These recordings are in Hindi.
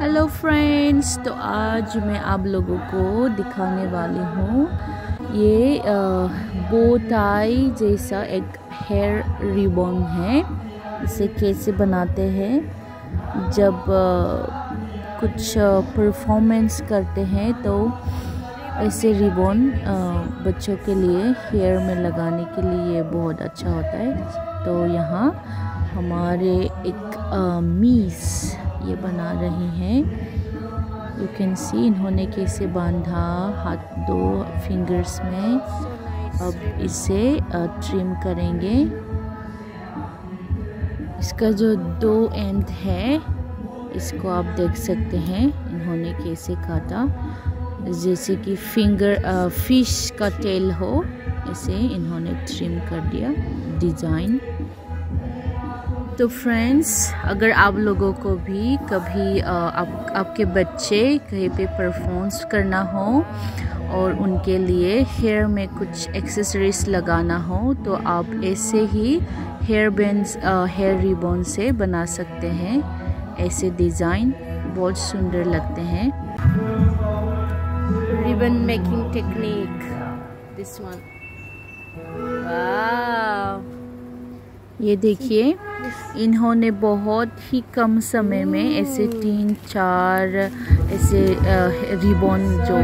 हेलो फ्रेंड्स, तो आज मैं आप लोगों को दिखाने वाली हूँ ये बो टाई जैसा एक हेयर रिबन है। इसे कैसे बनाते हैं जब कुछ परफॉर्मेंस करते हैं तो ऐसे रिबन बच्चों के लिए हेयर में लगाने के लिए बहुत अच्छा होता है। तो यहाँ हमारे एक मीस ये बना रही हैं। यू कैन सी इन्होंने कैसे बांधा हाथ दो फिंगर्स में। अब इसे ट्रिम करेंगे। इसका जो दो एंड है इसको आप देख सकते हैं इन्होंने कैसे काटा, जैसे कि फिश का टेल हो, ऐसे इन्होंने ट्रिम कर दिया डिज़ाइन। तो फ्रेंड्स, अगर आप लोगों को भी कभी आपके बच्चे कहीं पे परफॉर्मेंस करना हो और उनके लिए हेयर में कुछ एक्सेसरीज लगाना हो तो आप ऐसे ही हेयर रिबन से बना सकते हैं। ऐसे डिज़ाइन बहुत सुंदर लगते हैं। Ribbon making technique, this one. Wow, ये देखिए इन्होंने बहुत ही कम समय में ऐसे 3-4 ऐसे रिबन जो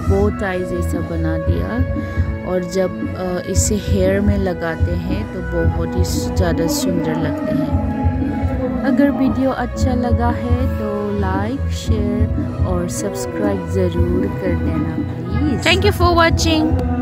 बो टाई जैसा बना दिया। और जब इसे हेयर में लगाते हैं तो बहुत ही ज़्यादा सुंदर लगते हैं। अगर वीडियो अच्छा लगा है तो लाइक, शेयर और सब्सक्राइब ज़रूर कर देना please. Thank you for watching.